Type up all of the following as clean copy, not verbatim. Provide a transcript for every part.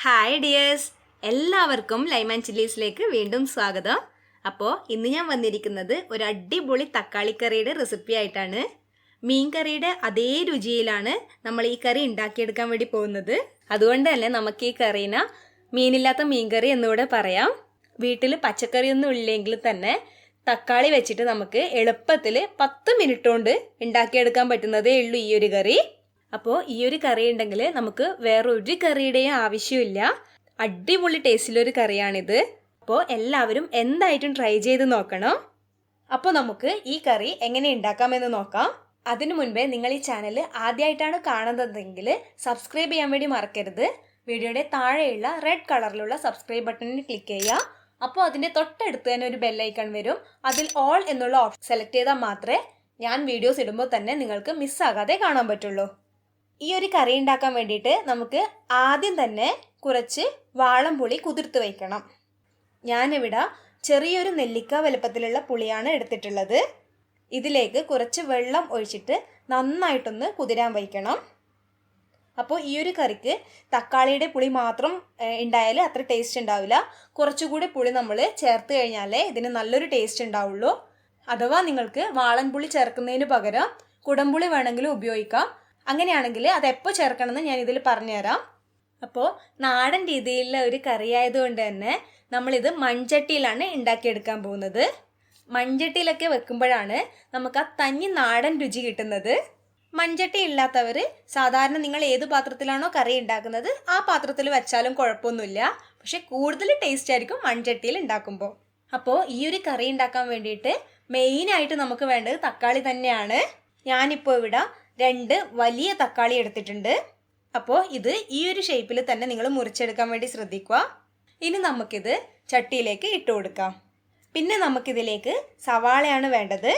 Hi dears, എല്ലാവർക്കും lime and ചില്ലീസിലേക്ക് വീണ്ടും സ്വാഗതം. അപ്പോൾ ഇന്ന് ഞാൻ വന്നിരിക്കുന്നത് ഒരു അടിപൊളി തക്കാളിക്കറിയുടെ റെസിപ്പി ആയിട്ടാണ്. മീൻ കറിയുടെ അതേ രുചിയിലാണ് നമ്മൾ ഈ കറി ഉണ്ടാക്കിയെടുക്കാൻ വേണ്ടി പോകുന്നത്. അതുകൊണ്ട് തന്നെ നമുക്ക് ഈ കറീന മീനില്ലാത്ത മീൻകറി എന്നുകൂടെ പറയാം. വീട്ടിൽ പച്ചക്കറിയൊന്നും ഇല്ലെങ്കിൽ തന്നെ തക്കാളി വെച്ചിട്ട് നമുക്ക് എളുപ്പത്തിൽ 10 മിനിറ്റ് കൊണ്ട് ഉണ്ടാക്കിയെടുക്കാൻ പറ്റുന്നതേ ഉള്ളൂ ഈ ഒരു കറി. അപ്പോൾ ഈ ഒരു കറി ഉണ്ടെങ്കിൽ നമുക്ക് വേറൊരു കറിയുടെയും ആവശ്യമില്ല. അടിപൊളി ടേസ്റ്റിലൊരു കറിയാണിത്. അപ്പോൾ എല്ലാവരും എന്തായിട്ടും ട്രൈ ചെയ്ത് നോക്കണം. അപ്പോൾ നമുക്ക് ഈ കറി എങ്ങനെ ഉണ്ടാക്കാമെന്ന് നോക്കാം. അതിനു മുൻപേ നിങ്ങൾ ഈ ചാനൽ ആദ്യമായിട്ടാണ് കാണുന്നതെങ്കിൽ സബ്സ്ക്രൈബ് ചെയ്യാൻ വേണ്ടി മറക്കരുത്. വീഡിയോയുടെ താഴെയുള്ള റെഡ് കളറിലുള്ള സബ്സ്ക്രൈബ് ബട്ടണിൽ ക്ലിക്ക് ചെയ്യുക. അപ്പോൾ അതിൻ്റെ തൊട്ടടുത്ത് തന്നെ ഒരു ബെല്ലൈക്കൺ വരും. അതിൽ ഓൾ എന്നുള്ള ഓപ്ഷൻ സെലക്ട് ചെയ്താൽ മാത്രമേ ഞാൻ വീഡിയോസ് ഇടുമ്പോൾ തന്നെ നിങ്ങൾക്ക് മിസ്സാകാതെ കാണാൻ പറ്റുള്ളൂ. ഈ ഒരു കറി ഉണ്ടാക്കാൻ വേണ്ടിയിട്ട് നമുക്ക് ആദ്യം തന്നെ കുറച്ച് വാളംപുളി കുതിർത്ത് വയ്ക്കണം. ഞാനിവിടെ ചെറിയൊരു നെല്ലിക്ക വലുപ്പത്തിലുള്ള പുളിയാണ് എടുത്തിട്ടുള്ളത്. ഇതിലേക്ക് കുറച്ച് വെള്ളം ഒഴിച്ചിട്ട് നന്നായിട്ടൊന്ന് കുതിരാൻ വയ്ക്കണം. അപ്പോൾ ഈ ഒരു കറിക്ക് തക്കാളിയുടെ പുളി മാത്രം ഉണ്ടായാൽ അത്ര ടേസ്റ്റ് ഉണ്ടാവില്ല. കുറച്ചുകൂടി പുളി നമ്മൾ ചേർത്ത് കഴിഞ്ഞാലേ ഇതിന് നല്ലൊരു ടേസ്റ്റ് ഉണ്ടാവുള്ളൂ. അഥവാ നിങ്ങൾക്ക് വാളൻപുളി ചേർക്കുന്നതിന് പകരം കുടംപുളി വേണമെങ്കിലും ഉപയോഗിക്കാം. അങ്ങനെയാണെങ്കിൽ അതെപ്പോൾ ചേർക്കണമെന്ന് ഞാൻ ഇതിൽ പറഞ്ഞുതരാം. അപ്പോൾ നാടൻ രീതിയിലുള്ള ഒരു കറി ആയതുകൊണ്ട് തന്നെ നമ്മളിത് മൺചട്ടിയിലാണ് ഉണ്ടാക്കിയെടുക്കാൻ പോകുന്നത്. മൺചട്ടിയിലൊക്കെ വെക്കുമ്പോഴാണ് നമുക്ക് ആ തനി നാടൻ രുചി കിട്ടുന്നത്. മൺചട്ടി ഇല്ലാത്തവർ സാധാരണ നിങ്ങൾ ഏത് പാത്രത്തിലാണോ കറി ഉണ്ടാക്കുന്നത് ആ പാത്രത്തിൽ വെച്ചാലും കുഴപ്പമൊന്നുമില്ല. പക്ഷെ കൂടുതൽ ടേസ്റ്റ് ആയിരിക്കും മൺചട്ടിയിൽ ഉണ്ടാക്കുമ്പോൾ. അപ്പോൾ ഈ ഒരു കറി ഉണ്ടാക്കാൻ വേണ്ടിയിട്ട് മെയിനായിട്ട് നമുക്ക് വേണ്ടത് തക്കാളി തന്നെയാണ്. ഞാനിപ്പോൾ ഇവിടെ 2 വലിയ തക്കാളി എടുത്തിട്ടുണ്ട്. അപ്പോൾ ഇത് ഈ ഒരു ഷേപ്പിൽ തന്നെ നിങ്ങൾ മുറിച്ചെടുക്കാൻ വേണ്ടി ശ്രദ്ധിക്കുക. ഇനി നമുക്കിത് ചട്ടിയിലേക്ക് ഇട്ട് കൊടുക്കാം. പിന്നെ നമുക്കിതിലേക്ക് സവാളയാണ് വേണ്ടത്.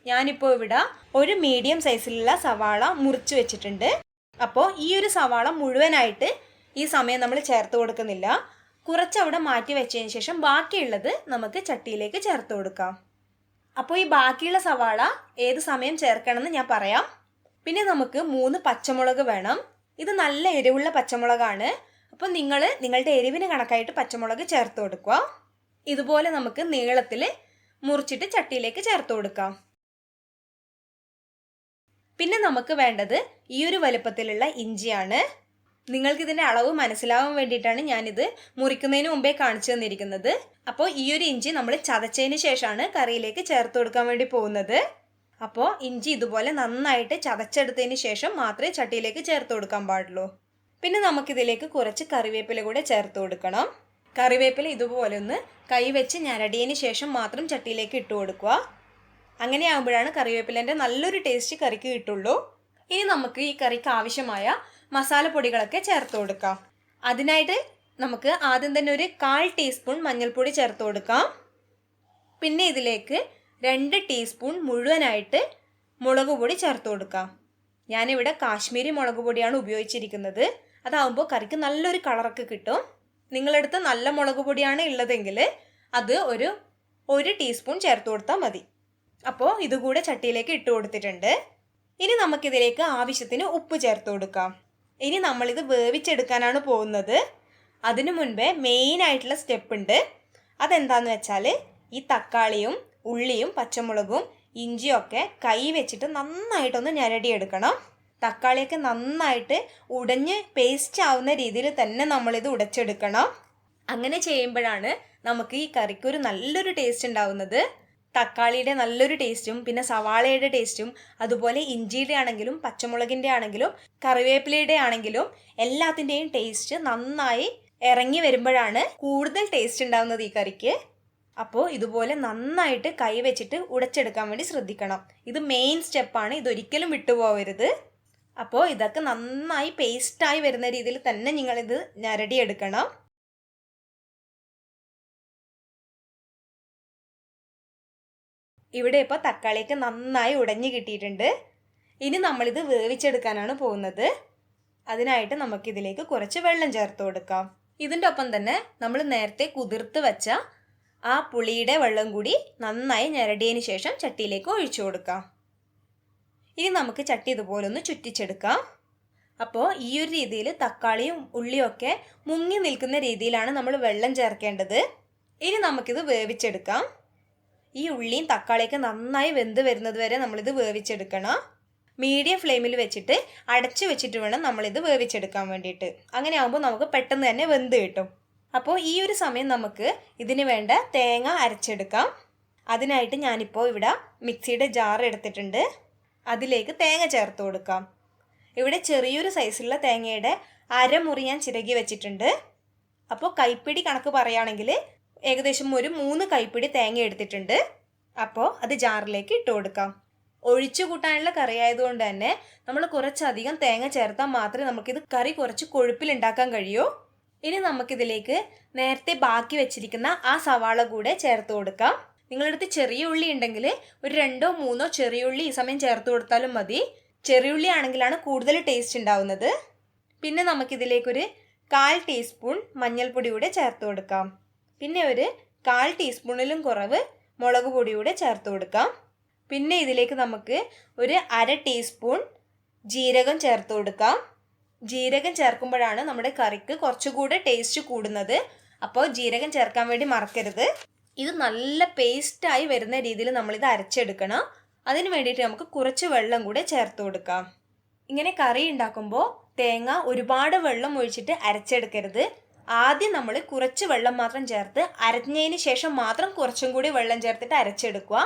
ഞാനിപ്പോൾ ഇവിടെ ഒരു മീഡിയം സൈസിലുള്ള സവാള മുറിച്ച് വെച്ചിട്ടുണ്ട്. അപ്പോൾ ഈ ഒരു സവാള മുഴുവനായിട്ട് ഈ സമയം നമ്മൾ ചേർത്ത് കൊടുക്കുന്നില്ല. കുറച്ച് അവിടെ മാറ്റി വെച്ചതിന് ശേഷം ബാക്കിയുള്ളത് നമുക്ക് ചട്ടിയിലേക്ക് ചേർത്ത് കൊടുക്കാം. അപ്പോൾ ഈ ബാക്കിയുള്ള സവാള ഏത് സമയം ചേർക്കണമെന്ന് ഞാൻ പറയാം. പിന്നെ നമുക്ക് 3 പച്ചമുളക് വേണം. ഇത് നല്ല എരിവുള്ള പച്ചമുളകാണ്. അപ്പോൾ നിങ്ങൾ നിങ്ങളുടെ എരിവിന് കണക്കായിട്ട് പച്ചമുളക് ചേർത്ത് കൊടുക്കുക. ഇതുപോലെ നമുക്ക് നീളത്തിൽ മുറിച്ചിട്ട് ചട്ടിയിലേക്ക് ചേർത്ത് കൊടുക്കാം. പിന്നെ നമുക്ക് വേണ്ടത് ഈ ഒരു വലുപ്പത്തിലുള്ള ഇഞ്ചിയാണ്. നിങ്ങൾക്കിതിൻ്റെ അളവ് മനസ്സിലാവാൻ വേണ്ടിയിട്ടാണ് ഞാനിത് മുറിക്കുന്നതിന് മുമ്പേ കാണിച്ചു തന്നിരിക്കുന്നത്. അപ്പോൾ ഈ ഒരു ഇഞ്ചി നമ്മൾ ചതച്ചതിന് ശേഷമാണ് കറിയിലേക്ക് ചേർത്ത് കൊടുക്കാൻ വേണ്ടി പോകുന്നത്. അപ്പോൾ ഇഞ്ചി ഇതുപോലെ നന്നായിട്ട് ചതച്ചെടുത്തതിന് ശേഷം മാത്രമേ ചട്ടിയിലേക്ക് ചേർത്ത് കൊടുക്കാൻ പാടുള്ളൂ. പിന്നെ നമുക്കിതിലേക്ക് കുറച്ച് കറിവേപ്പില കൂടെ ചേർത്ത് കൊടുക്കണം. കറിവേപ്പില ഇതുപോലെ ഒന്ന് കൈവച്ച് ഞരടിയതിന് ശേഷം മാത്രം ചട്ടിയിലേക്ക് ഇട്ട് കൊടുക്കുക. അങ്ങനെ ആകുമ്പോഴാണ് കറിവേപ്പിലേൻ്റെ നല്ലൊരു ടേസ്റ്റ് കറിക്ക് കിട്ടുള്ളൂ. ഇനി നമുക്ക് ഈ കറിക്ക് ആവശ്യമായ മസാലപ്പൊടികളൊക്കെ ചേർത്ത് കൊടുക്കാം. അതിനായിട്ട് നമുക്ക് ആദ്യം തന്നെ ഒരു 1/4 ടീസ്പൂൺ മഞ്ഞൾപ്പൊടി ചേർത്ത് കൊടുക്കാം. പിന്നെ ഇതിലേക്ക് 2 ടീസ്പൂൺ മുഴുവനായിട്ട് മുളക് പൊടി ചേർത്ത് കൊടുക്കാം. ഞാനിവിടെ കാശ്മീരി മുളക് പൊടിയാണ് ഉപയോഗിച്ചിരിക്കുന്നത്. അതാവുമ്പോൾ കറിക്ക് നല്ലൊരു കളറൊക്കെ കിട്ടും. നിങ്ങളടുത്ത് നല്ല മുളക് പൊടിയാണ് ഉള്ളതെങ്കിൽ അത് ഒരു ടീസ്പൂൺ ചേർത്ത് കൊടുത്താൽ മതി. അപ്പോൾ ഇതുകൂടെ ചട്ടിയിലേക്ക് ഇട്ട് കൊടുത്തിട്ടുണ്ട്. ഇനി നമുക്കിതിലേക്ക് ആവശ്യത്തിന് ഉപ്പ് ചേർത്ത് കൊടുക്കാം. ഇനി നമ്മളിത് വേവിച്ചെടുക്കാനാണ് പോകുന്നത്. അതിനു മുൻപേ മെയിനായിട്ടുള്ള സ്റ്റെപ്പ് ഉണ്ട്. അതെന്താണെന്ന് വെച്ചാൽ ഈ തക്കാളിയും ഉള്ളിയും പച്ചമുളകും ഇഞ്ചിയൊക്കെ കൈ വെച്ചിട്ട് നന്നായിട്ടൊന്ന് ഞരടിയെടുക്കണം. തക്കാളിയൊക്കെ നന്നായിട്ട് ഉടഞ്ഞ് പേസ്റ്റ് ആവുന്ന രീതിയിൽ തന്നെ നമ്മളിത് ഉടച്ചെടുക്കണം. അങ്ങനെ ചെയ്യുമ്പോഴാണ് നമുക്ക് ഈ കറിക്കൊരു നല്ലൊരു ടേസ്റ്റ് ഉണ്ടാവുന്നത്. തക്കാളിയുടെ നല്ലൊരു ടേസ്റ്റും പിന്നെ സവാളയുടെ ടേസ്റ്റും അതുപോലെ ഇഞ്ചിയുടെ ആണെങ്കിലും പച്ചമുളകിൻ്റെ ആണെങ്കിലും കറിവേപ്പിലയുടെ ആണെങ്കിലും എല്ലാത്തിൻ്റെയും ടേസ്റ്റ് നന്നായി ഇറങ്ങി വരുമ്പോഴാണ് കൂടുതൽ ടേസ്റ്റ് ഉണ്ടാവുന്നത് ഈ കറിക്ക്. അപ്പോൾ ഇതുപോലെ നന്നായിട്ട് കൈ വെച്ചിട്ട് ഉടച്ചെടുക്കാൻ വേണ്ടി ശ്രദ്ധിക്കണം. ഇത് മെയിൻ സ്റ്റെപ്പാണ്. ഇതൊരിക്കലും വിട്ടുപോകരുത്. അപ്പോൾ ഇതൊക്കെ നന്നായി പേസ്റ്റായി വരുന്ന രീതിയിൽ തന്നെ നിങ്ങളിത് ഞരടിയെടുക്കണം. ഇവിടെ ഇപ്പോൾ തക്കാളിയൊക്കെ നന്നായി ഉടഞ്ഞു കിട്ടിയിട്ടുണ്ട്. ഇനി നമ്മളിത് വേവിച്ചെടുക്കാനാണ് പോകുന്നത്. അതിനായിട്ട് നമുക്കിതിലേക്ക് കുറച്ച് വെള്ളം ചേർത്ത് കൊടുക്കാം. ഇതിൻ്റെ ഒപ്പം തന്നെ നമ്മൾ നേരത്തെ കുതിർത്ത് വെച്ച ആ പുളിയുടെ വെള്ളം കൂടി നന്നായി ഞരടിയതിന് ശേഷം ചട്ടിയിലേക്ക് ഒഴിച്ചു കൊടുക്കാം. ഇനി നമുക്ക് ചട്ടി ഇതുപോലെ ഒന്ന് ചുറ്റിച്ചെടുക്കാം. അപ്പോൾ ഈ ഒരു രീതിയിൽ തക്കാളിയും ഉള്ളിയും ഒക്കെ മുങ്ങി നിൽക്കുന്ന രീതിയിലാണ് നമ്മൾ വെള്ളം ചേർക്കേണ്ടത്. ഇനി നമുക്കിത് വേവിച്ചെടുക്കാം. ഈ ഉള്ളിയും തക്കാളിയൊക്കെ നന്നായി വെന്ത് വരുന്നത് വരെ നമ്മളിത് വേവിച്ചെടുക്കണം. മീഡിയം ഫ്ലെയിമിൽ വെച്ചിട്ട് അടച്ചു വെച്ചിട്ട് വേണം നമ്മളിത് വേവിച്ചെടുക്കാൻ വേണ്ടിയിട്ട്. അങ്ങനെ ആകുമ്പോൾ നമുക്ക് പെട്ടെന്ന് തന്നെ വെന്ത് കിട്ടും. അപ്പോൾ ഈ ഒരു സമയം നമുക്ക് ഇതിന് വേണ്ട തേങ്ങ അരച്ചെടുക്കാം. അതിനായിട്ട് ഞാനിപ്പോൾ ഇവിടെ മിക്സിയുടെ ജാർ എടുത്തിട്ടുണ്ട്. അതിലേക്ക് തേങ്ങ ചേർത്ത് കൊടുക്കാം. ഇവിടെ ചെറിയൊരു സൈസുള്ള തേങ്ങയുടെ അരമുറി ഞാൻ ചിരകി വെച്ചിട്ടുണ്ട്. അപ്പോൾ കൈപ്പിടി കണക്ക് പറയുകയാണെങ്കിൽ ഏകദേശം ഒരു 3 കൈപ്പിടി തേങ്ങ എടുത്തിട്ടുണ്ട്. അപ്പോൾ അത് ജാറിലേക്ക് ഇട്ട് കൊടുക്കാം. ഒഴിച്ചു കൂട്ടാനുള്ള കറി ആയതുകൊണ്ട് തന്നെ നമ്മൾ കുറച്ചധികം തേങ്ങ ചേർത്താൽ മാത്രമേ നമുക്കിത് കറി കുറച്ച് കൊഴുപ്പിലുണ്ടാക്കാൻ കഴിയൂ. ഇനി നമുക്കിതിലേക്ക് നേരത്തെ ബാക്കി വെച്ചിരിക്കുന്ന ആ സവാള കൂടെ ചേർത്ത് കൊടുക്കാം. നിങ്ങളുടെ അടുത്ത് ചെറിയ ഉള്ളി ഉണ്ടെങ്കിൽ ഒരു 2-3 ചെറിയ ഉള്ളി ഈ സമയം ചേർത്ത് കൊടുത്താലും മതി. ചെറിയുള്ളി ആണെങ്കിലാണ് കൂടുതൽ ടേസ്റ്റ് ഉണ്ടാവുന്നത്. പിന്നെ നമുക്കിതിലേക്കൊരു 1/4 ടീസ്പൂൺ മഞ്ഞൾപ്പൊടി കൂടെ ചേർത്ത് കൊടുക്കാം. പിന്നെ ഒരു 1/4 ടീസ്പൂണിലും കുറവ് മുളക് പൊടി കൂടെ ചേർത്ത് കൊടുക്കാം. പിന്നെ ഇതിലേക്ക് നമുക്ക് ഒരു 1/2 ടീസ്പൂൺ ജീരകം ചേർത്ത് കൊടുക്കാം. ജീരകം ചേർക്കുമ്പോഴാണ് നമ്മുടെ കറിക്ക് കുറച്ചുകൂടെ ടേസ്റ്റ് കൂടുന്നത്. അപ്പോൾ ജീരകം ചേർക്കാൻ വേണ്ടി മറക്കരുത്. ഇത് നല്ല പേസ്റ്റായി വരുന്ന രീതിയിൽ നമ്മളിത് അരച്ചെടുക്കണം. അതിന് വേണ്ടിയിട്ട് നമുക്ക് കുറച്ച് വെള്ളം കൂടെ ചേർത്ത് കൊടുക്കാം. ഇങ്ങനെ കറി ഉണ്ടാക്കുമ്പോൾ തേങ്ങ ഒരുപാട് വെള്ളം ഒഴിച്ചിട്ട് അരച്ചെടുക്കരുത്. ആദ്യം നമ്മൾ കുറച്ച് വെള്ളം മാത്രം ചേർത്ത് അരഞ്ഞതിന് ശേഷം മാത്രം കുറച്ചും കൂടി വെള്ളം ചേർത്തിട്ട് അരച്ചെടുക്കുക.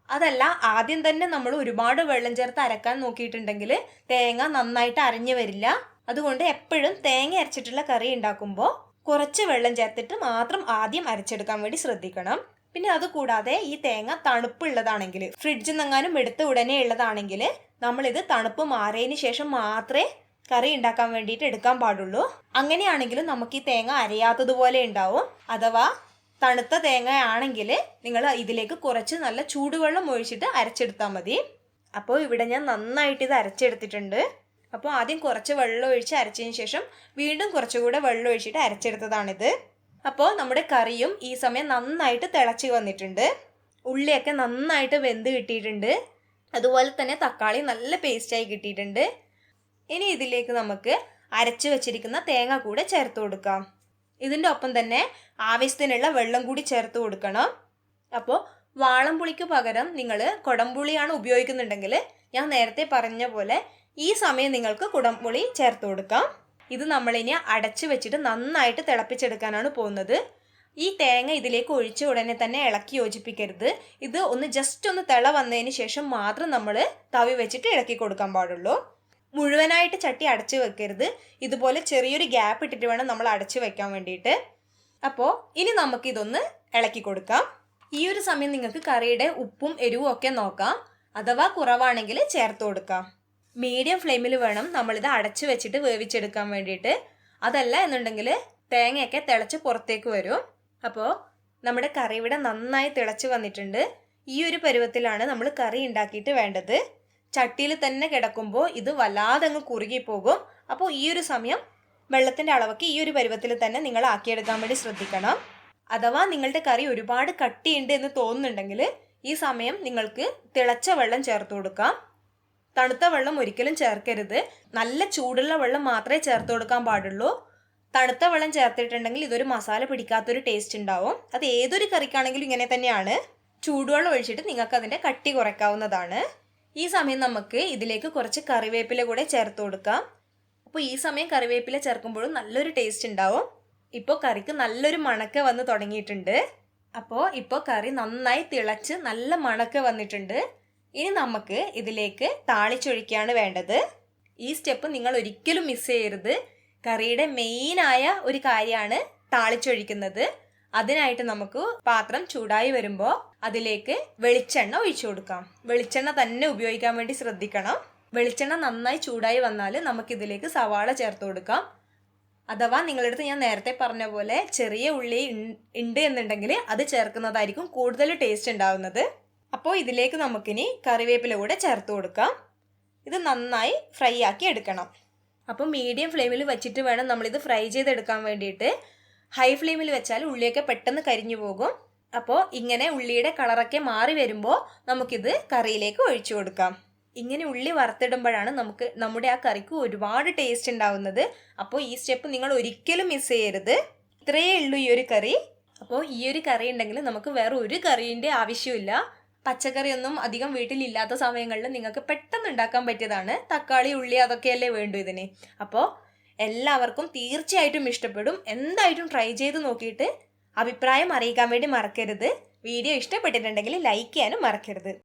അതല്ല ആദ്യം തന്നെ നമ്മൾ ഒരുപാട് വെള്ളം ചേർത്ത് അരക്കാൻ നോക്കിയിട്ടുണ്ടെങ്കിൽ തേങ്ങ നന്നായിട്ട് അരഞ്ഞു വരില്ല. അതുകൊണ്ട് എപ്പോഴും തേങ്ങ അരച്ചിട്ടുള്ള കറി ഉണ്ടാക്കുമ്പോൾ കുറച്ച് വെള്ളം ചേർത്തിട്ട് മാത്രം ആദ്യം അരച്ചെടുക്കാൻ വേണ്ടി ശ്രദ്ധിക്കണം. പിന്നെ അതുകൂടാതെ ഈ തേങ്ങ തണുപ്പുള്ളതാണെങ്കിൽ, ഫ്രിഡ്ജിൽ നിന്നെങ്ങാനും എടുത്ത ഉടനെ ഉള്ളതാണെങ്കിൽ നമ്മളിത് തണുപ്പ് മാറിയതിന് ശേഷം മാത്രമേ കറി ഉണ്ടാക്കാൻ വേണ്ടിയിട്ട് എടുക്കാൻ പാടുള്ളൂ. അങ്ങനെയാണെങ്കിലും നമുക്ക് ഈ തേങ്ങ അരയാത്തതുപോലെ ഉണ്ടാവും. അഥവാ തണുത്ത തേങ്ങ ആണെങ്കിൽ നിങ്ങൾ ഇതിലേക്ക് കുറച്ച് നല്ല ചൂടുവെള്ളം ഒഴിച്ചിട്ട് അരച്ചെടുത്താൽ മതി. അപ്പോൾ ഇവിടെ ഞാൻ നന്നായിട്ട് ഇത് അരച്ചെടുത്തിട്ടുണ്ട്. അപ്പോൾ ആദ്യം കുറച്ച് വെള്ളം ഒഴിച്ച് അരച്ചതിന് ശേഷം വീണ്ടും കുറച്ചുകൂടെ വെള്ളം ഒഴിച്ചിട്ട് അരച്ചെടുത്തതാണിത്. അപ്പോൾ നമ്മുടെ കറിയും ഈ സമയം നന്നായിട്ട് തിളച്ച് വന്നിട്ടുണ്ട്. ഉള്ളിയൊക്കെ നന്നായിട്ട് വെന്ത് കിട്ടിയിട്ടുണ്ട്. അതുപോലെ തന്നെ തക്കാളി നല്ല പേസ്റ്റായി കിട്ടിയിട്ടുണ്ട്. ഇനി ഇതിലേക്ക് നമുക്ക് അരച്ച് വെച്ചിരിക്കുന്ന തേങ്ങ കൂടെ ചേർത്ത് കൊടുക്കാം. ഇതിൻ്റെ ഒപ്പം തന്നെ ആവശ്യത്തിനുള്ള വെള്ളം കൂടി ചേർത്ത് കൊടുക്കണം. അപ്പോൾ വാളംപുളിക്ക് പകരം നിങ്ങൾ കുടംപുളിയാണ് ഉപയോഗിക്കുന്നുണ്ടെങ്കിൽ ഞാൻ നേരത്തെ പറഞ്ഞ പോലെ ഈ സമയം നിങ്ങൾക്ക് കുടംപുളി ചേർത്ത് കൊടുക്കാം. ഇത് നമ്മളിനി അടച്ച് വെച്ചിട്ട് നന്നായിട്ട് തിളപ്പിച്ചെടുക്കാനാണ് പോകുന്നത്. ഈ തേങ്ങ ഇതിലേക്ക് ഒഴിച്ച ഉടനെ തന്നെ ഇളക്കി യോജിപ്പിക്കരുത്. ഇത് ജസ്റ്റ് ഒന്ന് തിള വന്നതിന് ശേഷം മാത്രം നമ്മൾ തവി വെച്ചിട്ട് ഇളക്കി കൊടുക്കാൻ പാടുള്ളൂ. മുഴുവനായിട്ട് ചട്ടി അടച്ചു വെക്കരുത്. ഇതുപോലെ ചെറിയൊരു ഗ്യാപ്പ് ഇട്ടിട്ട് വേണം നമ്മൾ അടച്ചു വെക്കാൻ വേണ്ടിയിട്ട്. അപ്പോൾ ഇനി നമുക്കിതൊന്ന് ഇളക്കി കൊടുക്കാം. ഈ ഒരു സമയം നിങ്ങൾക്ക് കറിയുടെ ഉപ്പും എരിവും ഒക്കെ നോക്കാം. അഥവാ കുറവാണെങ്കിൽ ചേർത്ത് കൊടുക്കാം. മീഡിയം ഫ്ലെയിമിൽ വേണം നമ്മളിത് അടച്ചു വെച്ചിട്ട് വേവിച്ചെടുക്കാൻ വേണ്ടിയിട്ട്. അതല്ല എന്നുണ്ടെങ്കിൽ തേങ്ങയൊക്കെ തിളച്ച് പുറത്തേക്ക് വരും. അപ്പോൾ നമ്മുടെ കറി ഇവിടെ നന്നായി തിളച്ച് വന്നിട്ടുണ്ട്. ഈ ഒരു പരുവത്തിലാണ് നമ്മൾ കറി ഉണ്ടാക്കിയിട്ട് വേണ്ടത്. ചട്ടിയിൽ തന്നെ കിടക്കുമ്പോൾ ഇത് വല്ലാതെ അങ്ങ് കുറുകിപ്പോകും. അപ്പോൾ ഈ ഒരു സമയം വെള്ളത്തിൻ്റെ അളവൊക്കെ ഈ ഒരു പരുവത്തിൽ തന്നെ നിങ്ങൾ ആക്കിയെടുക്കാൻ വേണ്ടി ശ്രദ്ധിക്കണം. അഥവാ നിങ്ങളുടെ കറി ഒരുപാട് കട്ടിയുണ്ട് എന്ന് തോന്നുന്നുണ്ടെങ്കിൽ ഈ സമയം നിങ്ങൾക്ക് തിളച്ച വെള്ളം ചേർത്ത് കൊടുക്കാം. തണുത്ത വെള്ളം ഒരിക്കലും ചേർക്കരുത്. നല്ല ചൂടുള്ള വെള്ളം മാത്രമേ ചേർത്ത് കൊടുക്കാൻ പാടുള്ളൂ. തണുത്ത വെള്ളം ചേർത്തിട്ടുണ്ടെങ്കിൽ ഇതൊരു മസാല പിടിക്കാത്തൊരു ടേസ്റ്റ് ഉണ്ടാവും. അത് ഏതൊരു കറിക്കാണെങ്കിലും ഇങ്ങനെ തന്നെയാണ്. ചൂടുവെള്ളം ഒഴിച്ചിട്ട് നിങ്ങൾക്ക് അതിൻ്റെ കട്ടി കുറയ്ക്കാവുന്നതാണ്. ഈ സമയം നമുക്ക് ഇതിലേക്ക് കുറച്ച് കറിവേപ്പില കൂടെ ചേർത്ത് കൊടുക്കാം. അപ്പോൾ ഈ സമയം കറിവേപ്പില ചേർക്കുമ്പോഴും നല്ലൊരു ടേസ്റ്റ് ഉണ്ടാവും. ഇപ്പോൾ കറിക്ക് നല്ലൊരു മണക്ക വന്ന് തുടങ്ങിയിട്ടുണ്ട്. അപ്പോൾ ഇപ്പോൾ കറി നന്നായി തിളച്ച് നല്ല മണക്ക വന്നിട്ടുണ്ട്. ഇനി നമുക്ക് ഇതിലേക്ക് താളിച്ചൊഴിക്കുകയാണ് വേണ്ടത്. ഈ സ്റ്റെപ്പ് നിങ്ങൾ ഒരിക്കലും മിസ് ചെയ്യരുത്. കറിയുടെ മെയിനായ ഒരു കാര്യമാണ് താളിച്ചൊഴിക്കുന്നത്. അതിനായിട്ട് നമുക്ക് പാത്രം ചൂടായി വരുമ്പോൾ അതിലേക്ക് വെളിച്ചെണ്ണ ഒഴിച്ചു കൊടുക്കാം. വെളിച്ചെണ്ണ തന്നെ ഉപയോഗിക്കാൻ വേണ്ടി ശ്രദ്ധിക്കണം. വെളിച്ചെണ്ണ നന്നായി ചൂടായി വന്നാൽ നമുക്കിതിലേക്ക് സവാള ചേർത്ത് കൊടുക്കാം. അഥവാ നിങ്ങളുടെ അടുത്ത് ഞാൻ നേരത്തെ പറഞ്ഞ പോലെ ചെറിയ ഉള്ളി ഉണ്ട് എന്നുണ്ടെങ്കിൽ അത് ചേർക്കുന്നതായിരിക്കും കൂടുതൽ ടേസ്റ്റ് ഉണ്ടാവുന്നത്. അപ്പോൾ ഇതിലേക്ക് നമുക്കിനി കറിവേപ്പില കൂടെ ചേർത്ത് കൊടുക്കാം. ഇത് നന്നായി ഫ്രൈ ആക്കി എടുക്കണം. അപ്പോൾ മീഡിയം ഫ്ലെയിമിൽ വെച്ചിട്ട് വേണം നമ്മളിത് ഫ്രൈ ചെയ്തെടുക്കാൻ വേണ്ടിയിട്ട്. ഹൈ ഫ്ലെയിമിൽ വെച്ചാൽ ഉള്ളിയൊക്കെ പെട്ടെന്ന് കരിഞ്ഞു പോകും. അപ്പോൾ ഇങ്ങനെ ഉള്ളിയുടെ കളറൊക്കെ മാറി വരുമ്പോൾ നമുക്കിത് കറിയിലേക്ക് ഒഴിച്ചു കൊടുക്കാം. ഇങ്ങനെ ഉള്ളി വറുത്തിടുമ്പോഴാണ് നമ്മുടെ ആ കറിക്ക് ഒരുപാട് ടേസ്റ്റ് ഉണ്ടാവുന്നത്. അപ്പോൾ ഈ സ്റ്റെപ്പ് നിങ്ങൾ ഒരിക്കലും മിസ് ചെയ്യരുത്. ഇത്രയേ ഉള്ളൂ ഈ ഒരു കറി. അപ്പോൾ ഈ ഒരു കറി ഉണ്ടെങ്കിൽ നമുക്ക് വേറെ ഒരു കറീൻ്റെ ആവശ്യമില്ല. പച്ചക്കറിയൊന്നും അധികം വീട്ടിലില്ലാത്ത സമയങ്ങളിൽ നിങ്ങൾക്ക് പെട്ടെന്ന് ഉണ്ടാക്കാൻ പറ്റിയതാണ്. തക്കാളി, ഉള്ളി അതൊക്കെയല്ലേ വേണ്ടു ഇതിന്. അപ്പോൾ എല്ലാവർക്കും തീർച്ചയായിട്ടും ഇഷ്ടപ്പെടും. എന്തായിട്ടും ട്രൈ ചെയ്ത് നോക്കിയിട്ട് അഭിപ്രായം അറിയിക്കാൻ വേണ്ടി മറക്കരുത്. വീഡിയോ ഇഷ്ടപ്പെട്ടിട്ടുണ്ടെങ്കിൽ ലൈക്ക് ചെയ്യാനും മറക്കരുത്.